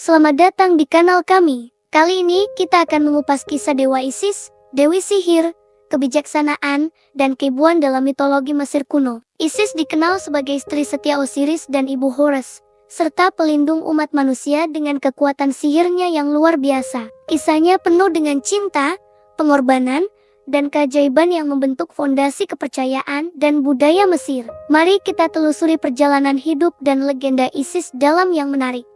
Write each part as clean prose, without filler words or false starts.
selamat datang di kanal kami. Kali ini kita akan mengupas kisah Dewa Isis, Dewi Sihir, kebijaksanaan, dan keibuan dalam mitologi Mesir kuno. Isis dikenal sebagai istri setia Osiris dan ibu Horus, serta pelindung umat manusia dengan kekuatan sihirnya yang luar biasa. Kisahnya penuh dengan cinta, pengorbanan, dan keajaiban yang membentuk fondasi kepercayaan dan budaya Mesir. Mari kita telusuri perjalanan hidup dan legenda Isis dalam yang menarik.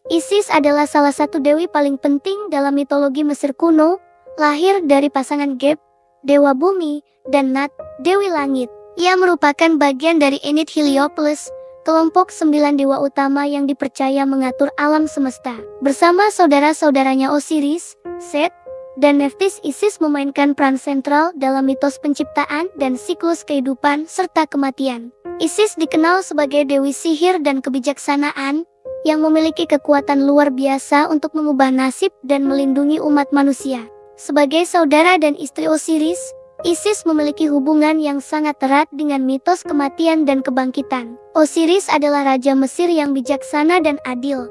Isis adalah salah satu dewi paling penting dalam mitologi Mesir kuno, lahir dari pasangan Geb, dewa bumi, dan Nat, dewi langit. Ia merupakan bagian dari Enid Heliopolis, kelompok 9 dewa utama yang dipercaya mengatur alam semesta. Bersama saudara-saudaranya Osiris, Set, dan Nephthys, Isis memainkan peran sentral dalam mitos penciptaan dan siklus kehidupan serta kematian. Isis dikenal sebagai dewi sihir dan kebijaksanaan, yang memiliki kekuatan luar biasa untuk mengubah nasib dan melindungi umat manusia. Sebagai saudara dan istri Osiris, Isis memiliki hubungan yang sangat erat dengan mitos kematian dan kebangkitan. Osiris adalah raja Mesir yang bijaksana dan adil,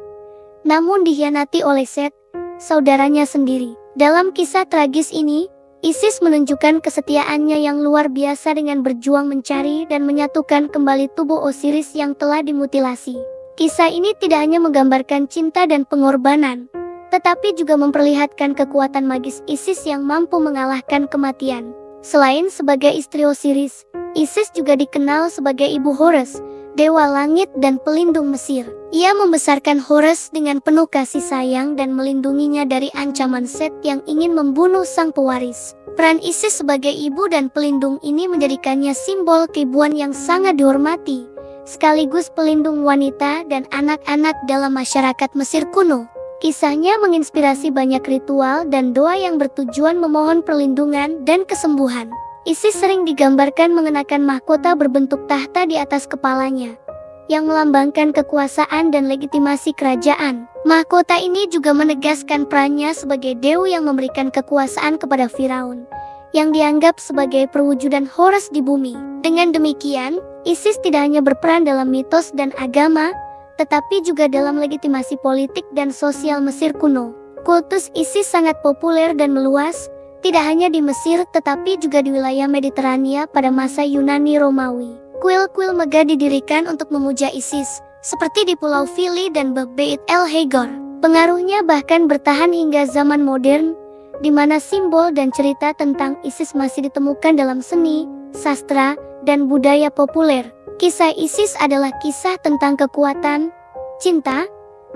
namun dikhianati oleh Set, saudaranya sendiri. Dalam kisah tragis ini, Isis menunjukkan kesetiaannya yang luar biasa dengan berjuang mencari dan menyatukan kembali tubuh Osiris yang telah dimutilasi. Kisah ini tidak hanya menggambarkan cinta dan pengorbanan, tetapi juga memperlihatkan kekuatan magis Isis yang mampu mengalahkan kematian. Selain sebagai istri Osiris, Isis juga dikenal sebagai ibu Horus, dewa langit dan pelindung Mesir. Ia membesarkan Horus dengan penuh kasih sayang dan melindunginya dari ancaman Set yang ingin membunuh sang pewaris. Peran Isis sebagai ibu dan pelindung ini menjadikannya simbol keibuan yang sangat dihormati, sekaligus pelindung wanita dan anak-anak dalam masyarakat Mesir kuno. Kisahnya menginspirasi banyak ritual dan doa yang bertujuan memohon perlindungan dan kesembuhan. Isis sering digambarkan mengenakan mahkota berbentuk tahta di atas kepalanya, yang melambangkan kekuasaan dan legitimasi kerajaan. Mahkota ini juga menegaskan perannya sebagai dewi yang memberikan kekuasaan kepada Firaun, yang dianggap sebagai perwujudan Horus di bumi. Dengan demikian, Isis tidak hanya berperan dalam mitos dan agama, tetapi juga dalam legitimasi politik dan sosial Mesir kuno. Kultus Isis sangat populer dan meluas, tidak hanya di Mesir tetapi juga di wilayah Mediterania pada masa Yunani Romawi. Kuil-kuil megah didirikan untuk memuja Isis, seperti di Pulau Fili dan Beit El Hegor. Pengaruhnya bahkan bertahan hingga zaman modern, di mana simbol dan cerita tentang Isis masih ditemukan dalam seni, sastra, dan budaya populer. Kisah Isis adalah kisah tentang kekuatan, cinta,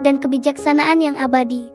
dan kebijaksanaan yang abadi.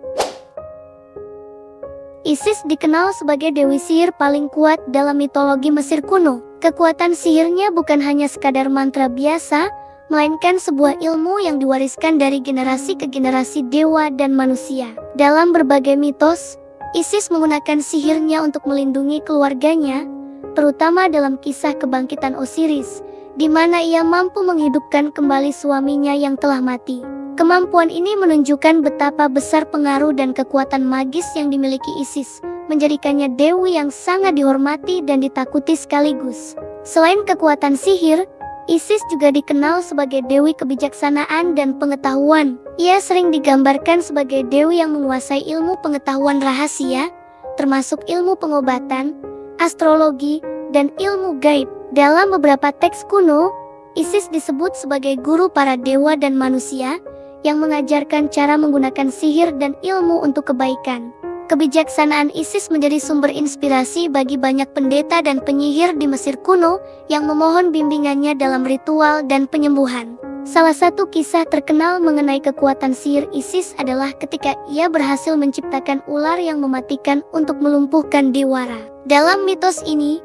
Isis dikenal sebagai dewi sihir paling kuat dalam mitologi Mesir kuno. Kekuatan sihirnya bukan hanya sekadar mantra biasa, melainkan sebuah ilmu yang diwariskan dari generasi ke generasi dewa dan manusia. Dalam berbagai mitos, Isis menggunakan sihirnya untuk melindungi keluarganya, terutama dalam kisah kebangkitan Osiris, di mana ia mampu menghidupkan kembali suaminya yang telah mati. Kemampuan ini menunjukkan betapa besar pengaruh dan kekuatan magis yang dimiliki Isis, menjadikannya dewi yang sangat dihormati dan ditakuti sekaligus. Selain kekuatan sihir, Isis juga dikenal sebagai dewi kebijaksanaan dan pengetahuan. Ia sering digambarkan sebagai dewi yang menguasai ilmu pengetahuan rahasia, termasuk ilmu pengobatan, astrologi, dan ilmu gaib. Dalam beberapa teks kuno, Isis disebut sebagai guru para dewa dan manusia, yang mengajarkan cara menggunakan sihir dan ilmu untuk kebaikan. Kebijaksanaan Isis menjadi sumber inspirasi bagi banyak pendeta dan penyihir di Mesir kuno, yang memohon bimbingannya dalam ritual dan penyembuhan. Salah satu kisah terkenal mengenai kekuatan sihir Isis adalah ketika ia berhasil menciptakan ular yang mematikan untuk melumpuhkan Dewara. Dalam mitos ini,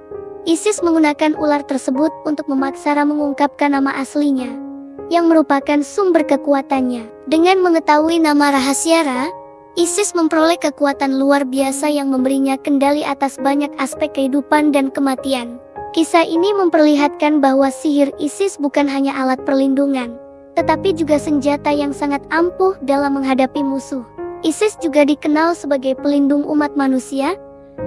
Isis menggunakan ular tersebut untuk memaksa Ra mengungkapkan nama aslinya, yang merupakan sumber kekuatannya. Dengan mengetahui nama rahasia Ra, Isis memperoleh kekuatan luar biasa yang memberinya kendali atas banyak aspek kehidupan dan kematian. Kisah ini memperlihatkan bahwa sihir Isis bukan hanya alat perlindungan, tetapi juga senjata yang sangat ampuh dalam menghadapi musuh. Isis juga dikenal sebagai pelindung umat manusia,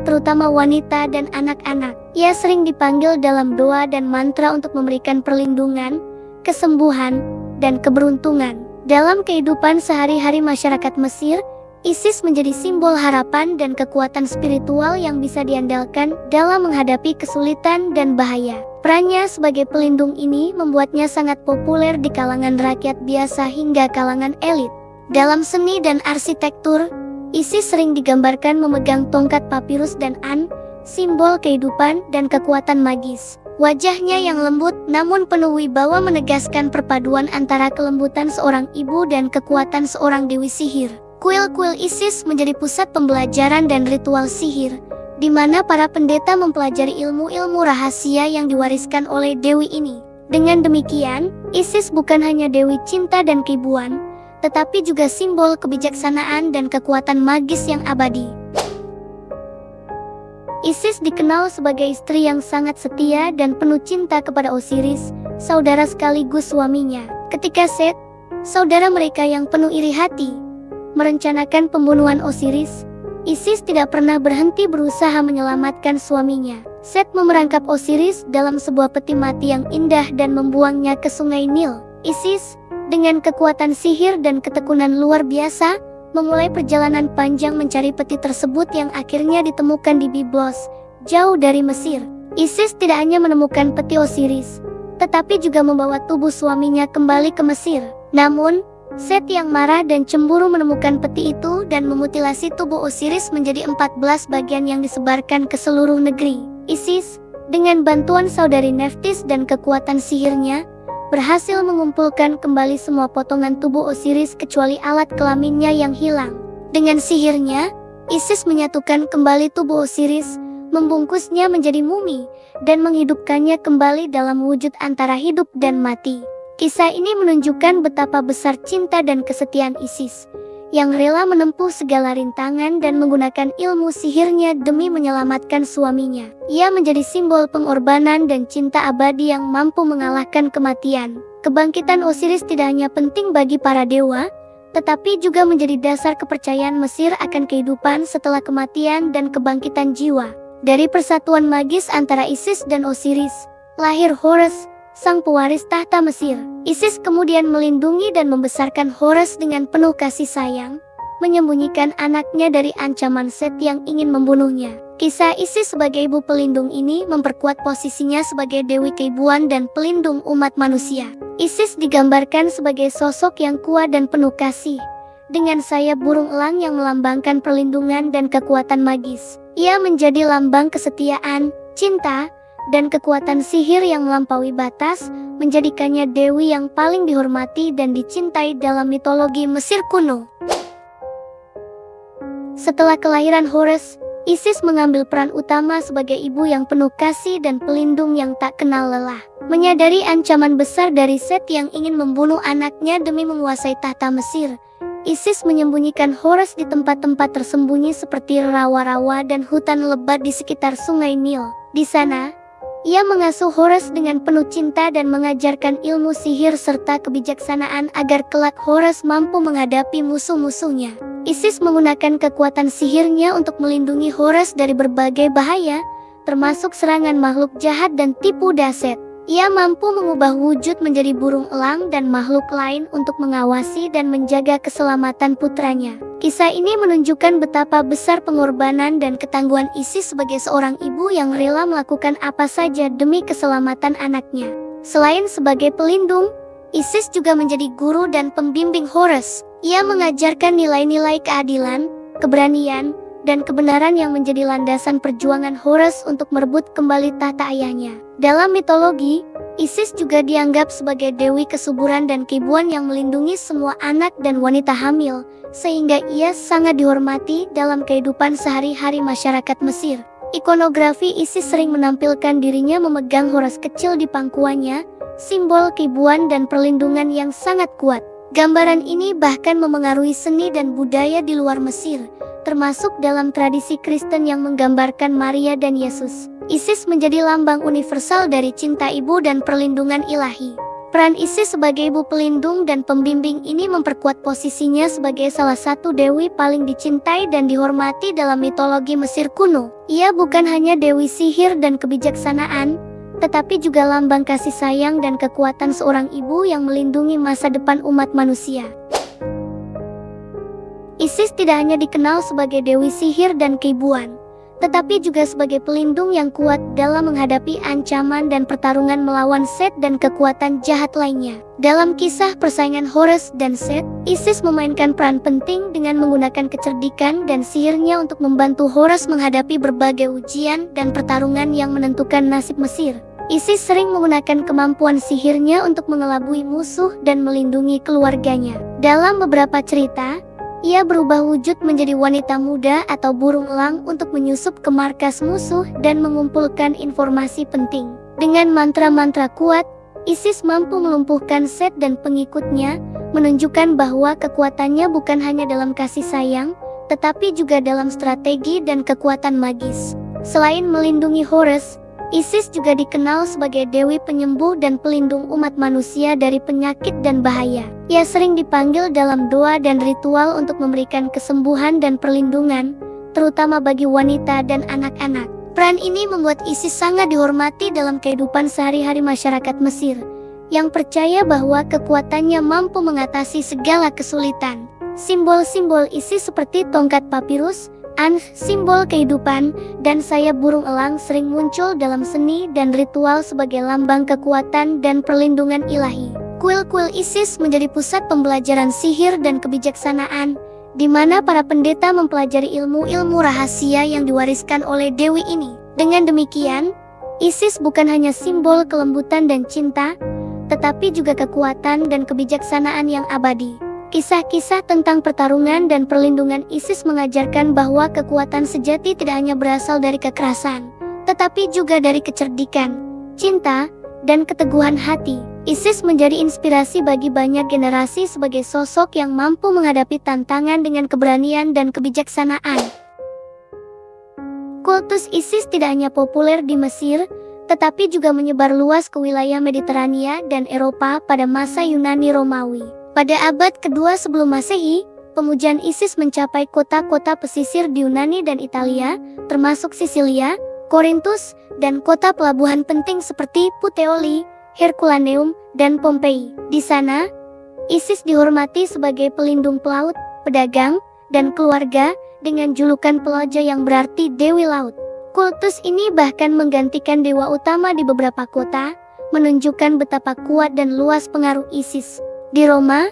terutama wanita dan anak-anak. Ia sering dipanggil dalam doa dan mantra untuk memberikan perlindungan, kesembuhan, dan keberuntungan. Dalam kehidupan sehari-hari masyarakat Mesir, Isis menjadi simbol harapan dan kekuatan spiritual yang bisa diandalkan dalam menghadapi kesulitan dan bahaya. Perannya sebagai pelindung ini membuatnya sangat populer di kalangan rakyat biasa hingga kalangan elit. Dalam seni dan arsitektur, Isis sering digambarkan memegang tongkat papirus dan simbol kehidupan dan kekuatan magis. Wajahnya yang lembut namun penuh wibawa menegaskan perpaduan antara kelembutan seorang ibu dan kekuatan seorang dewi sihir. Kuil-kuil Isis menjadi pusat pembelajaran dan ritual sihir, di mana para pendeta mempelajari ilmu-ilmu rahasia yang diwariskan oleh dewi ini. Dengan demikian, Isis bukan hanya dewi cinta dan keibuan, tetapi juga simbol kebijaksanaan dan kekuatan magis yang abadi. Isis dikenal sebagai istri yang sangat setia dan penuh cinta kepada Osiris, saudara sekaligus suaminya. Ketika Set, saudara mereka yang penuh iri hati, merencanakan pembunuhan Osiris, Isis tidak pernah berhenti berusaha menyelamatkan suaminya. Set memerangkap Osiris dalam sebuah peti mati yang indah dan membuangnya ke sungai Nil. Isis, dengan kekuatan sihir dan ketekunan luar biasa, memulai perjalanan panjang mencari peti tersebut yang akhirnya ditemukan di Byblos, jauh dari Mesir. Isis tidak hanya menemukan peti Osiris, tetapi juga membawa tubuh suaminya kembali ke Mesir. Namun, Set yang marah dan cemburu menemukan peti itu dan memutilasi tubuh Osiris menjadi 14 bagian yang disebarkan ke seluruh negeri. Isis, dengan bantuan saudari Nephthys dan kekuatan sihirnya, berhasil mengumpulkan kembali semua potongan tubuh Osiris kecuali alat kelaminnya yang hilang. Dengan sihirnya, Isis menyatukan kembali tubuh Osiris, membungkusnya menjadi mumi, dan menghidupkannya kembali dalam wujud antara hidup dan mati. Kisah ini menunjukkan betapa besar cinta dan kesetiaan Isis, yang rela menempuh segala rintangan dan menggunakan ilmu sihirnya demi menyelamatkan suaminya. Ia menjadi simbol pengorbanan dan cinta abadi yang mampu mengalahkan kematian. Kebangkitan Osiris tidak hanya penting bagi para dewa, tetapi juga menjadi dasar kepercayaan Mesir akan kehidupan setelah kematian dan kebangkitan jiwa. Dari persatuan magis antara Isis dan Osiris, lahir Horus, sang pewaris tahta Mesir. Isis kemudian melindungi dan membesarkan Horus dengan penuh kasih sayang, menyembunyikan anaknya dari ancaman Set yang ingin membunuhnya. Kisah Isis sebagai ibu pelindung ini memperkuat posisinya sebagai dewi keibuan dan pelindung umat manusia. Isis digambarkan sebagai sosok yang kuat dan penuh kasih, dengan sayap burung elang yang melambangkan perlindungan dan kekuatan magis. Ia menjadi lambang kesetiaan, cinta, dan kekuatan sihir yang melampaui batas, menjadikannya dewi yang paling dihormati dan dicintai dalam mitologi Mesir kuno. Setelah kelahiran Horus, Isis mengambil peran utama sebagai ibu yang penuh kasih dan pelindung yang tak kenal lelah. Menyadari ancaman besar dari Set yang ingin membunuh anaknya demi menguasai tahta Mesir, Isis menyembunyikan Horus di tempat-tempat tersembunyi seperti rawa-rawa dan hutan lebat di sekitar sungai Nil. Di sana, ia mengasuh Horus dengan penuh cinta dan mengajarkan ilmu sihir serta kebijaksanaan agar kelak Horus mampu menghadapi musuh-musuhnya. Isis menggunakan kekuatan sihirnya untuk melindungi Horus dari berbagai bahaya, termasuk serangan makhluk jahat dan tipu daya. Ia mampu mengubah wujud menjadi burung elang dan makhluk lain untuk mengawasi dan menjaga keselamatan putranya. Kisah ini menunjukkan betapa besar pengorbanan dan ketangguhan Isis sebagai seorang ibu yang rela melakukan apa saja demi keselamatan anaknya. Selain sebagai pelindung, Isis juga menjadi guru dan pembimbing Horus. Ia mengajarkan nilai-nilai keadilan, keberanian, dan kebenaran yang menjadi landasan perjuangan Horus untuk merebut kembali tahta ayahnya. Dalam mitologi, Isis juga dianggap sebagai dewi kesuburan dan keibuan yang melindungi semua anak dan wanita hamil, sehingga ia sangat dihormati dalam kehidupan sehari-hari masyarakat Mesir. Ikonografi Isis sering menampilkan dirinya memegang Horus kecil di pangkuannya, simbol keibuan dan perlindungan yang sangat kuat. Gambaran ini bahkan memengaruhi seni dan budaya di luar Mesir, termasuk dalam tradisi Kristen yang menggambarkan Maria dan Yesus. Isis menjadi lambang universal dari cinta ibu dan perlindungan ilahi. Peran Isis sebagai ibu pelindung dan pembimbing ini memperkuat posisinya sebagai salah satu dewi paling dicintai dan dihormati dalam mitologi Mesir kuno. Ia bukan hanya dewi sihir dan kebijaksanaan, tetapi juga lambang kasih sayang dan kekuatan seorang ibu yang melindungi masa depan umat manusia. Isis tidak hanya dikenal sebagai dewi sihir dan keibuan, tetapi juga sebagai pelindung yang kuat dalam menghadapi ancaman dan pertarungan melawan Set dan kekuatan jahat lainnya. Dalam kisah persaingan Horus dan Set, Isis memainkan peran penting dengan menggunakan kecerdikan dan sihirnya untuk membantu Horus menghadapi berbagai ujian dan pertarungan yang menentukan nasib Mesir. Isis sering menggunakan kemampuan sihirnya untuk mengelabui musuh dan melindungi keluarganya. Dalam beberapa cerita, ia berubah wujud menjadi wanita muda atau burung elang untuk menyusup ke markas musuh dan mengumpulkan informasi penting. Dengan mantra-mantra kuat, Isis mampu melumpuhkan Set dan pengikutnya, menunjukkan bahwa kekuatannya bukan hanya dalam kasih sayang, tetapi juga dalam strategi dan kekuatan magis. Selain melindungi Horus, Isis juga dikenal sebagai dewi penyembuh dan pelindung umat manusia dari penyakit dan bahaya. Ia sering dipanggil dalam doa dan ritual untuk memberikan kesembuhan dan perlindungan, terutama bagi wanita dan anak-anak. Peran ini membuat Isis sangat dihormati dalam kehidupan sehari-hari masyarakat Mesir, yang percaya bahwa kekuatannya mampu mengatasi segala kesulitan. Simbol-simbol Isis seperti tongkat papirus, simbol kehidupan, dan sayap burung elang sering muncul dalam seni dan ritual sebagai lambang kekuatan dan perlindungan ilahi. Kuil-kuil Isis menjadi pusat pembelajaran sihir dan kebijaksanaan, di mana para pendeta mempelajari ilmu-ilmu rahasia yang diwariskan oleh dewi ini. Dengan demikian, Isis bukan hanya simbol kelembutan dan cinta, tetapi juga kekuatan dan kebijaksanaan yang abadi. Kisah-kisah tentang pertarungan dan perlindungan Isis mengajarkan bahwa kekuatan sejati tidak hanya berasal dari kekerasan, tetapi juga dari kecerdikan, cinta, dan keteguhan hati. Isis menjadi inspirasi bagi banyak generasi sebagai sosok yang mampu menghadapi tantangan dengan keberanian dan kebijaksanaan. Kultus Isis tidak hanya populer di Mesir, tetapi juga menyebar luas ke wilayah Mediterania dan Eropa pada masa Yunani Romawi. Pada abad kedua sebelum Masehi, pemujaan Isis mencapai kota-kota pesisir di Yunani dan Italia, termasuk Sisilia, Korintus, dan kota pelabuhan penting seperti Puteoli, Herculaneum, dan Pompei. Di sana, Isis dihormati sebagai pelindung pelaut, pedagang, dan keluarga, dengan julukan Peloja yang berarti Dewi Laut. Kultus ini bahkan menggantikan dewa utama di beberapa kota, menunjukkan betapa kuat dan luas pengaruh Isis. Di Roma,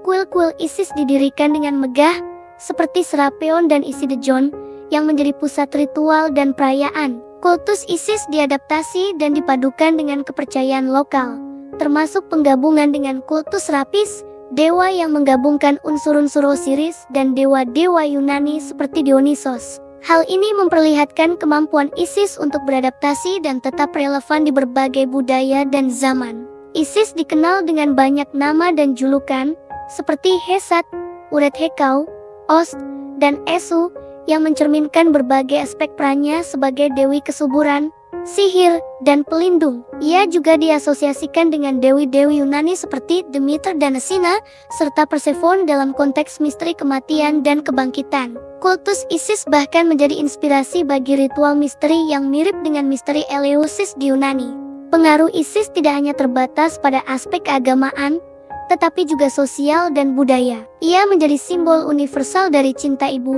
kuil-kuil Isis didirikan dengan megah, seperti Serapeon dan Isidejon, yang menjadi pusat ritual dan perayaan. Kultus Isis diadaptasi dan dipadukan dengan kepercayaan lokal, termasuk penggabungan dengan kultus Rapis, dewa yang menggabungkan unsur-unsur Osiris dan dewa-dewa Yunani seperti Dionysos. Hal ini memperlihatkan kemampuan Isis untuk beradaptasi dan tetap relevan di berbagai budaya dan zaman. Isis dikenal dengan banyak nama dan julukan, seperti Hesat, Uret Hekau, Ost, dan Esu, yang mencerminkan berbagai aspek perannya sebagai dewi kesuburan, sihir, dan pelindung. Ia juga diasosiasikan dengan dewi-dewi Yunani seperti Demeter dan Athena, serta Persephone dalam konteks misteri kematian dan kebangkitan. Kultus Isis bahkan menjadi inspirasi bagi ritual misteri yang mirip dengan misteri Eleusis di Yunani. Pengaruh Isis tidak hanya terbatas pada aspek keagamaan, tetapi juga sosial dan budaya. Ia menjadi simbol universal dari cinta ibu,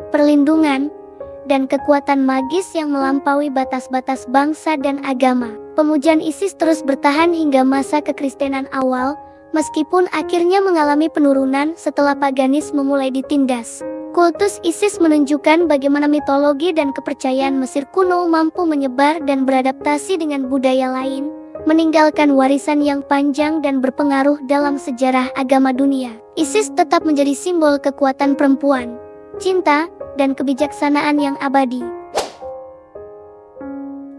perlindungan, dan kekuatan magis yang melampaui batas-batas bangsa dan agama. Pemujaan Isis terus bertahan hingga masa kekristenan awal, meskipun akhirnya mengalami penurunan setelah paganisme mulai ditindas. Kultus Isis menunjukkan bagaimana mitologi dan kepercayaan Mesir kuno mampu menyebar dan beradaptasi dengan budaya lain, meninggalkan warisan yang panjang dan berpengaruh dalam sejarah agama dunia. Isis tetap menjadi simbol kekuatan perempuan, cinta, dan kebijaksanaan yang abadi.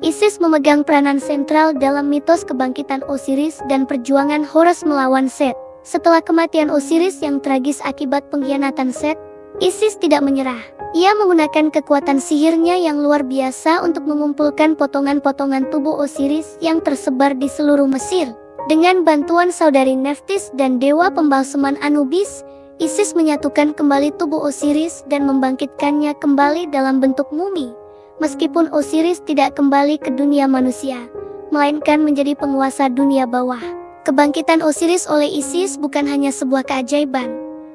Isis memegang peranan sentral dalam mitos kebangkitan Osiris dan perjuangan Horus melawan Set. Setelah kematian Osiris yang tragis akibat pengkhianatan Set, Isis tidak menyerah. Ia menggunakan kekuatan sihirnya yang luar biasa untuk mengumpulkan potongan-potongan tubuh Osiris yang tersebar di seluruh Mesir. Dengan bantuan saudari Nephthys dan dewa pembalseman Anubis, Isis menyatukan kembali tubuh Osiris dan membangkitkannya kembali dalam bentuk mumi. Meskipun Osiris tidak kembali ke dunia manusia, melainkan menjadi penguasa dunia bawah. Kebangkitan Osiris oleh Isis bukan hanya sebuah keajaiban,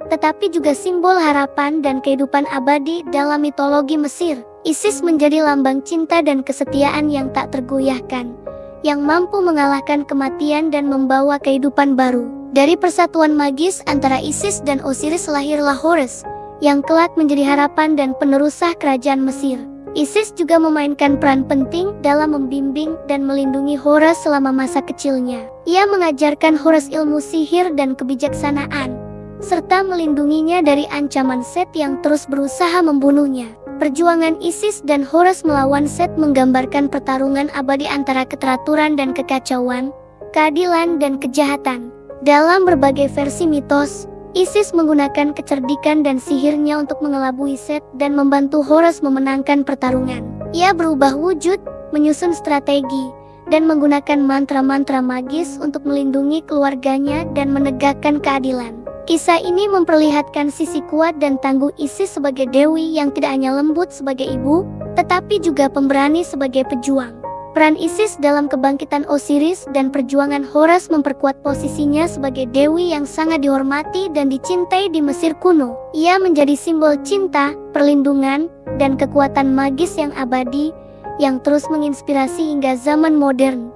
tetapi juga simbol harapan dan kehidupan abadi dalam mitologi Mesir. Isis menjadi lambang cinta dan kesetiaan yang tak tergoyahkan, yang mampu mengalahkan kematian dan membawa kehidupan baru. Dari persatuan magis antara Isis dan Osiris lahirlah Horus, yang kelak menjadi harapan dan penerusah kerajaan Mesir. Isis juga memainkan peran penting dalam membimbing dan melindungi Horus selama masa kecilnya. Ia mengajarkan Horus ilmu sihir dan kebijaksanaan, serta melindunginya dari ancaman Set yang terus berusaha membunuhnya. Perjuangan Isis dan Horus melawan Set menggambarkan pertarungan abadi antara keteraturan dan kekacauan, keadilan dan kejahatan. Dalam berbagai versi mitos, Isis menggunakan kecerdikan dan sihirnya untuk mengelabui Set dan membantu Horus memenangkan pertarungan. Ia berubah wujud, menyusun strategi, dan menggunakan mantra-mantra magis untuk melindungi keluarganya dan menegakkan keadilan. Kisah ini memperlihatkan sisi kuat dan tangguh Isis sebagai dewi yang tidak hanya lembut sebagai ibu, tetapi juga pemberani sebagai pejuang. Peran Isis dalam kebangkitan Osiris dan perjuangan Horus memperkuat posisinya sebagai dewi yang sangat dihormati dan dicintai di Mesir kuno. Ia menjadi simbol cinta, perlindungan, dan kekuatan magis yang abadi, yang terus menginspirasi hingga zaman modern.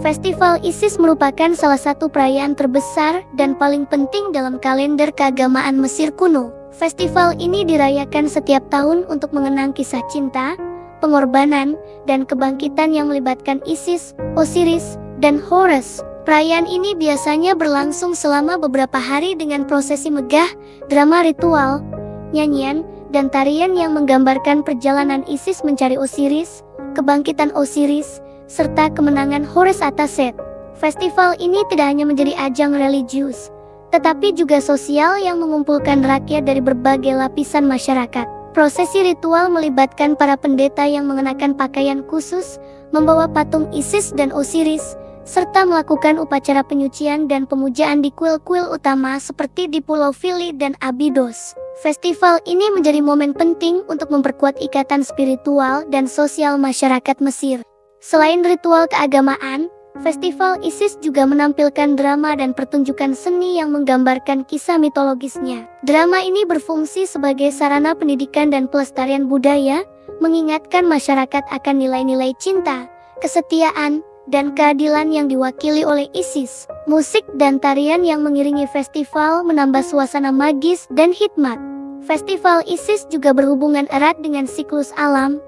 Festival Isis merupakan salah satu perayaan terbesar dan paling penting dalam kalender keagamaan Mesir kuno. Festival ini dirayakan setiap tahun untuk mengenang kisah cinta, pengorbanan, dan kebangkitan yang melibatkan Isis, Osiris, dan Horus. Perayaan ini biasanya berlangsung selama beberapa hari dengan prosesi megah, drama ritual, nyanyian, dan tarian yang menggambarkan perjalanan Isis mencari Osiris, kebangkitan Osiris, serta kemenangan Horus atas Set. Festival ini tidak hanya menjadi ajang religius, tetapi juga sosial yang mengumpulkan rakyat dari berbagai lapisan masyarakat. Prosesi ritual melibatkan para pendeta yang mengenakan pakaian khusus, membawa patung Isis dan Osiris, serta melakukan upacara penyucian dan pemujaan di kuil-kuil utama seperti di Pulau Fili dan Abydos. Festival ini menjadi momen penting untuk memperkuat ikatan spiritual dan sosial masyarakat Mesir. Selain ritual keagamaan, Festival Isis juga menampilkan drama dan pertunjukan seni yang menggambarkan kisah mitologisnya. Drama ini berfungsi sebagai sarana pendidikan dan pelestarian budaya, mengingatkan masyarakat akan nilai-nilai cinta, kesetiaan, dan keadilan yang diwakili oleh Isis. Musik dan tarian yang mengiringi festival menambah suasana magis dan hikmat. Festival Isis juga berhubungan erat dengan siklus alam,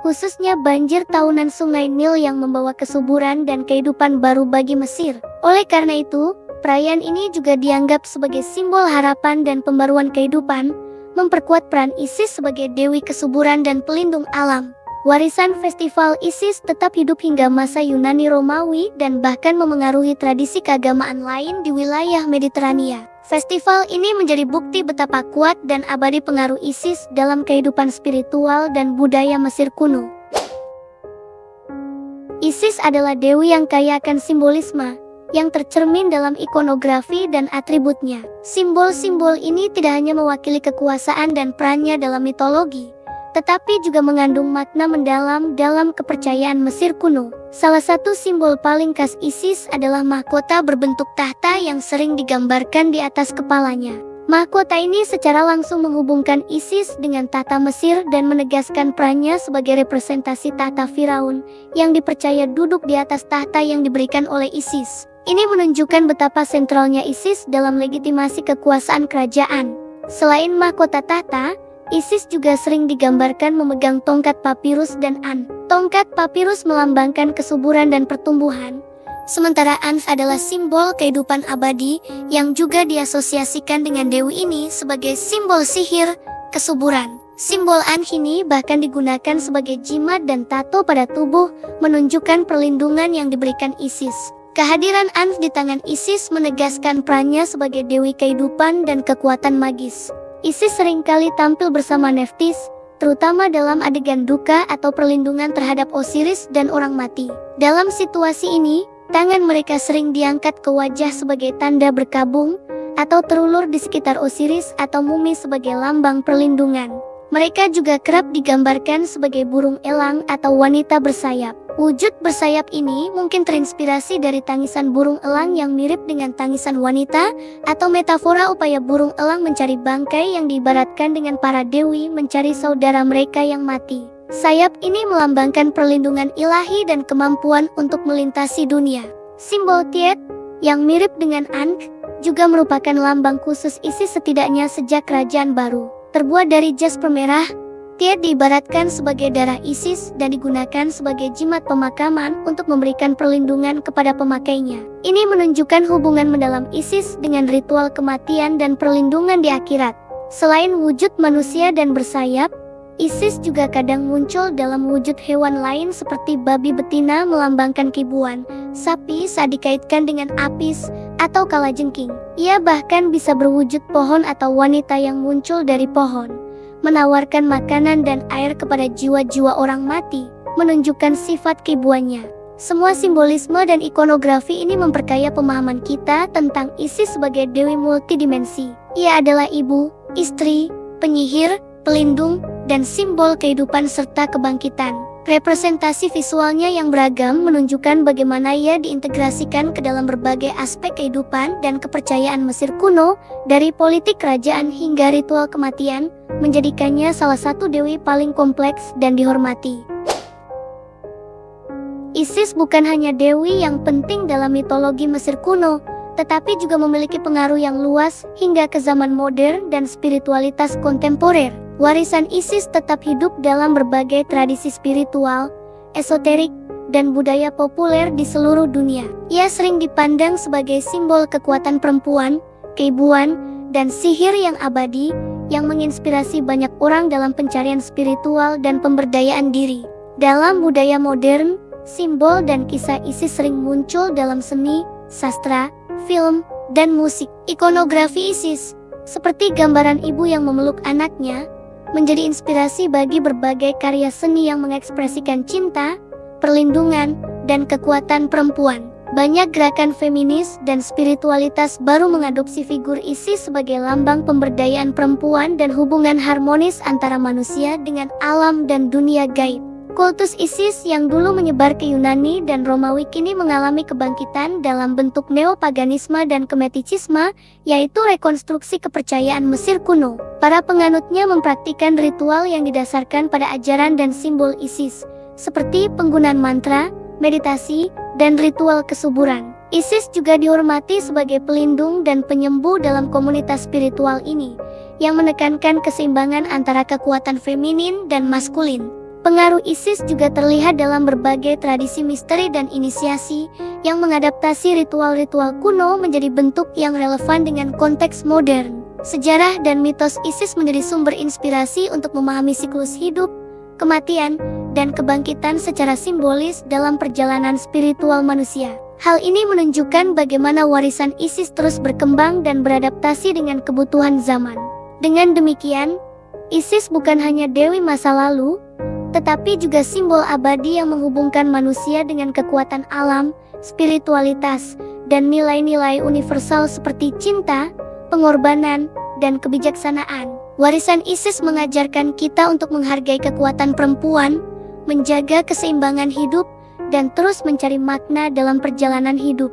khususnya banjir tahunan Sungai Nil yang membawa kesuburan dan kehidupan baru bagi Mesir. Oleh karena itu, perayaan ini juga dianggap sebagai simbol harapan dan pembaruan kehidupan, memperkuat peran Isis sebagai dewi kesuburan dan pelindung alam. Warisan festival Isis tetap hidup hingga masa Yunani Romawi dan bahkan memengaruhi tradisi keagamaan lain di wilayah Mediterania. Festival ini menjadi bukti betapa kuat dan abadi pengaruh Isis dalam kehidupan spiritual dan budaya Mesir kuno. Isis adalah dewi yang kaya akan simbolisme, yang tercermin dalam ikonografi dan atributnya. Simbol-simbol ini tidak hanya mewakili kekuasaan dan perannya dalam mitologi, tetapi juga mengandung makna mendalam dalam kepercayaan Mesir kuno. Salah satu simbol paling khas Isis adalah mahkota berbentuk tahta yang sering digambarkan di atas kepalanya. Mahkota ini secara langsung menghubungkan Isis dengan tahta Mesir dan menegaskan perannya sebagai representasi tahta Firaun yang dipercaya duduk di atas tahta yang diberikan oleh Isis. Ini menunjukkan betapa sentralnya Isis dalam legitimasi kekuasaan kerajaan. Selain mahkota tahta, Isis juga sering digambarkan memegang tongkat papirus dan An. Tongkat papirus melambangkan kesuburan dan pertumbuhan, sementara An adalah simbol kehidupan abadi yang juga diasosiasikan dengan dewi ini sebagai simbol sihir, kesuburan. Simbol An ini bahkan digunakan sebagai jimat dan tato pada tubuh, menunjukkan perlindungan yang diberikan Isis. Kehadiran An di tangan Isis menegaskan perannya sebagai dewi kehidupan dan kekuatan magis. Isis seringkali tampil bersama Nephthys, terutama dalam adegan duka atau perlindungan terhadap Osiris dan orang mati. Dalam situasi ini, tangan mereka sering diangkat ke wajah sebagai tanda berkabung, atau terulur di sekitar Osiris atau mumi sebagai lambang perlindungan. Mereka juga kerap digambarkan sebagai burung elang atau wanita bersayap. Wujud bersayap ini mungkin terinspirasi dari tangisan burung elang yang mirip dengan tangisan wanita, atau metafora upaya burung elang mencari bangkai yang diibaratkan dengan para dewi mencari saudara mereka yang mati. Sayap ini melambangkan perlindungan ilahi dan kemampuan untuk melintasi dunia. Simbol Tiet, yang mirip dengan Ankh, juga merupakan lambang khusus Isis setidaknya sejak Kerajaan Baru. Terbuat dari jasper merah, Tiet diibaratkan sebagai darah Isis dan digunakan sebagai jimat pemakaman untuk memberikan perlindungan kepada pemakainya. Ini menunjukkan hubungan mendalam Isis dengan ritual kematian dan perlindungan di akhirat. Selain wujud manusia dan bersayap, Isis juga kadang muncul dalam wujud hewan lain seperti babi betina melambangkan kibuan, sapi saat dikaitkan dengan Apis atau kalajengking. Ia bahkan bisa berwujud pohon atau wanita yang muncul dari pohon, menawarkan makanan dan air kepada jiwa-jiwa orang mati, menunjukkan sifat kibuannya. Semua simbolisme dan ikonografi ini memperkaya pemahaman kita tentang Isis sebagai dewi multidimensi. Ia adalah ibu, istri, penyihir, pelindung, dan simbol kehidupan serta kebangkitan. Representasi visualnya yang beragam menunjukkan bagaimana ia diintegrasikan ke dalam berbagai aspek kehidupan dan kepercayaan Mesir kuno, dari politik kerajaan hingga ritual kematian, menjadikannya salah satu dewi paling kompleks dan dihormati. Isis bukan hanya dewi yang penting dalam mitologi Mesir kuno, tetapi juga memiliki pengaruh yang luas hingga ke zaman modern dan spiritualitas kontemporer. Warisan Isis tetap hidup dalam berbagai tradisi spiritual, esoterik, dan budaya populer di seluruh dunia. Ia sering dipandang sebagai simbol kekuatan perempuan, keibuan, dan sihir yang abadi, yang menginspirasi banyak orang dalam pencarian spiritual dan pemberdayaan diri. Dalam budaya modern, simbol dan kisah Isis sering muncul dalam seni, sastra, film, dan musik. Ikonografi Isis, seperti gambaran ibu yang memeluk anaknya, menjadi inspirasi bagi berbagai karya seni yang mengekspresikan cinta, perlindungan, dan kekuatan perempuan. Banyak gerakan feminis dan spiritualitas baru mengadopsi figur Isis sebagai lambang pemberdayaan perempuan dan hubungan harmonis antara manusia dengan alam dan dunia gaib. Kultus Isis yang dulu menyebar ke Yunani dan Romawi kini mengalami kebangkitan dalam bentuk neopaganisme dan kemetisisme, yaitu rekonstruksi kepercayaan Mesir kuno. Para penganutnya mempraktikkan ritual yang didasarkan pada ajaran dan simbol Isis, seperti penggunaan mantra, meditasi, dan ritual kesuburan. Isis juga dihormati sebagai pelindung dan penyembuh dalam komunitas spiritual ini, yang menekankan keseimbangan antara kekuatan feminin dan maskulin. Pengaruh Isis juga terlihat dalam berbagai tradisi misteri dan inisiasi, yang mengadaptasi ritual-ritual kuno menjadi bentuk yang relevan dengan konteks modern. Sejarah dan mitos Isis menjadi sumber inspirasi untuk memahami siklus hidup, kematian, dan kebangkitan secara simbolis dalam perjalanan spiritual manusia. Hal ini menunjukkan bagaimana warisan Isis terus berkembang dan beradaptasi dengan kebutuhan zaman. Dengan demikian, Isis bukan hanya dewi masa lalu, tetapi juga simbol abadi yang menghubungkan manusia dengan kekuatan alam, spiritualitas, dan nilai-nilai universal seperti cinta, pengorbanan, dan kebijaksanaan. Warisan Isis mengajarkan kita untuk menghargai kekuatan perempuan, menjaga keseimbangan hidup, dan terus mencari makna dalam perjalanan hidup.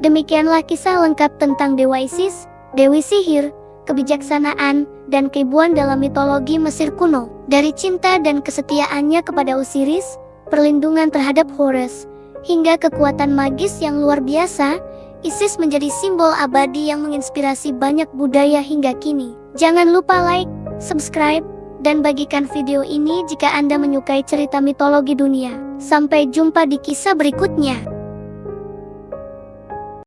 Demikianlah kisah lengkap tentang Dewa Isis, Dewi Sihir, kebijaksanaan, dan keibuan dalam mitologi Mesir kuno. Dari cinta dan kesetiaannya kepada Osiris, perlindungan terhadap Horus, hingga kekuatan magis yang luar biasa, Isis menjadi simbol abadi yang menginspirasi banyak budaya hingga kini. Jangan lupa like, subscribe, dan bagikan video ini jika Anda menyukai cerita mitologi dunia. Sampai jumpa di kisah berikutnya.